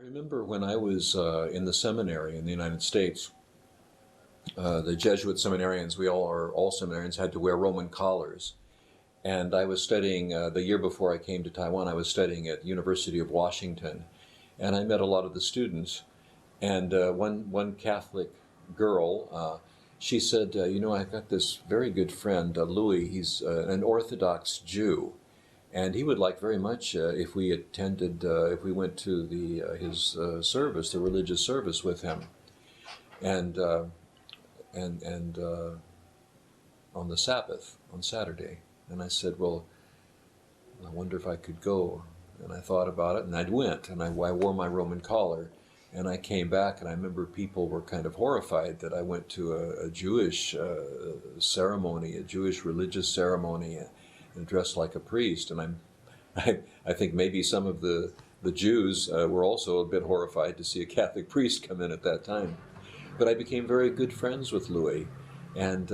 remember when I was in the seminary in the United States, the Jesuit seminarians, all seminarians had to wear Roman collars. And I was studying, the year before I came to Taiwan, I was studying at University of Washington. And I met a lot of the students. And one Catholic girl, she said, I've got this very good friend, Louis. He's an Orthodox Jew. And he would like very much if we went to his service, the religious service with him. And on the Sabbath, on Saturday. And I said, well, I wonder if I could go. And I thought about it, and I went, and I wore my Roman collar. And I came back, and I remember people were kind of horrified that I went to a Jewish ceremony, a Jewish religious ceremony, and dressed like a priest. And I think maybe some of the Jews were also a bit horrified to see a Catholic priest come in at that time. But I became very good friends with Louis, and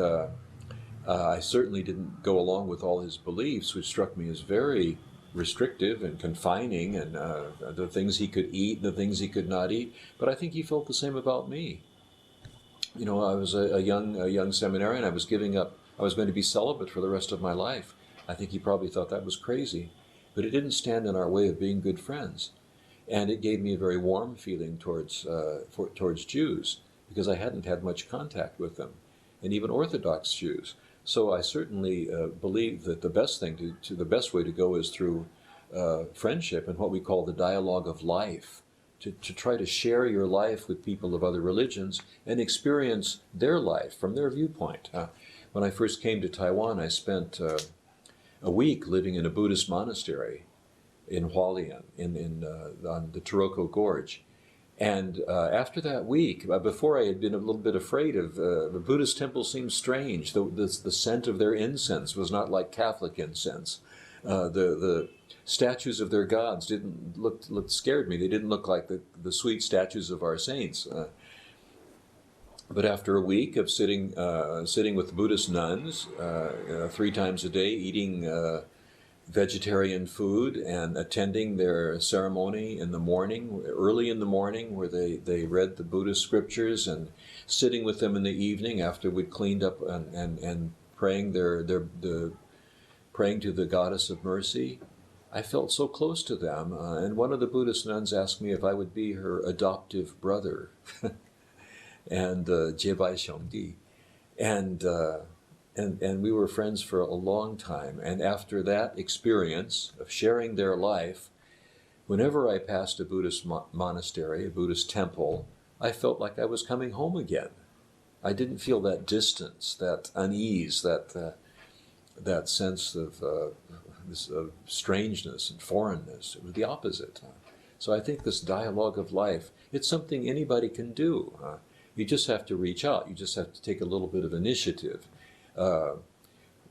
I certainly didn't go along with all his beliefs, which struck me as very restrictive and confining, and the things he could eat, the things he could not eat. But I think he felt the same about me. I was a young seminarian. I was giving up. I was going to be celibate for the rest of my life. I think he probably thought that was crazy, but it didn't stand in our way of being good friends, and it gave me a very warm feeling towards Jews, because I hadn't had much contact with them, and even Orthodox Jews. So I certainly believe that the best way to go is through friendship and what we call the dialogue of life, to try to share your life with people of other religions and experience their life from their viewpoint. When I first came to Taiwan, I spent a week living in a Buddhist monastery in Hualien, on the Taroko Gorge. And after that week, before I had been a little bit afraid of, the Buddhist temple seemed strange. The scent of their incense was not like Catholic incense. The statues of their gods scared me. They didn't look like the sweet statues of our saints. But after a week of sitting with Buddhist nuns 3 times a day, eating vegetarian food and attending their ceremony in the morning, early in the morning, where they read the Buddhist scriptures, and sitting with them in the evening after we'd cleaned up and praying praying to the Goddess of Mercy, I felt so close to them. And one of the Buddhist nuns asked me if I would be her adoptive brother, and Jebai Xiongdi. And we were friends for a long time. And after that experience of sharing their life, whenever I passed a Buddhist monastery, a Buddhist temple, I felt like I was coming home again. I didn't feel that distance, that unease, that sense of strangeness and foreignness. It was the opposite. So I think this dialogue of life, it's something anybody can do. You just have to reach out. You just have to take a little bit of initiative.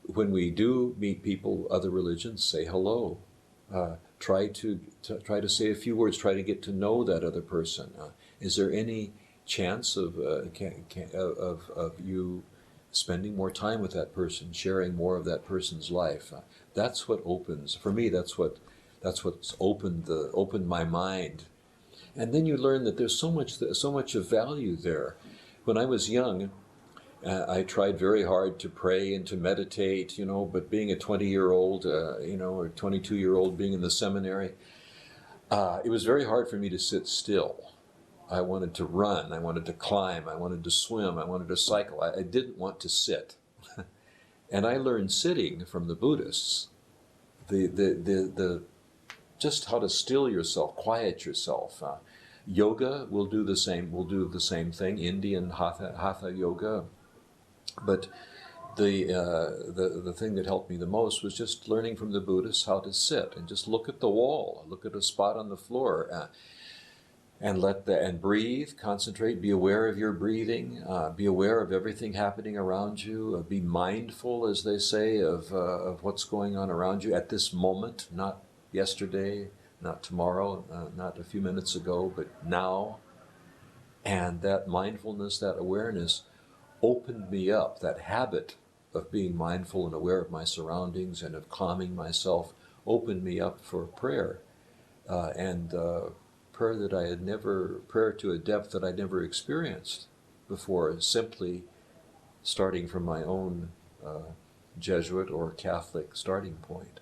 When we do meet people, other religions, say hello. Try to say a few words. Try to get to know that other person. Is there any chance of you spending more time with that person, sharing more of that person's life? That's what opens. For me, that's what's opened my mind. And then you learn that there's so much of value there. When I was young, I tried very hard to pray and to meditate, but being a 20-year-old, or 22-year-old being in the seminary, it was very hard for me to sit still. I wanted to run, I wanted to climb, I wanted to swim, I wanted to cycle. I didn't want to sit. And I learned sitting from the Buddhists, just how to still yourself, quiet yourself. Yoga will do the same thing, Indian Hatha yoga. But the thing that helped me the most was just learning from the Buddhists how to sit and just look at the wall, look at a spot on the floor, and breathe, concentrate, be aware of your breathing, be aware of everything happening around you, be mindful, as they say, of what's going on around you at this moment, not yesterday, not tomorrow, not a few minutes ago, but now. And that mindfulness, that awareness opened me up. That habit of being mindful and aware of my surroundings and of calming myself opened me up for prayer. prayer that I had never, prayer to a depth that I'd never experienced before, simply starting from my own Jesuit or Catholic starting point.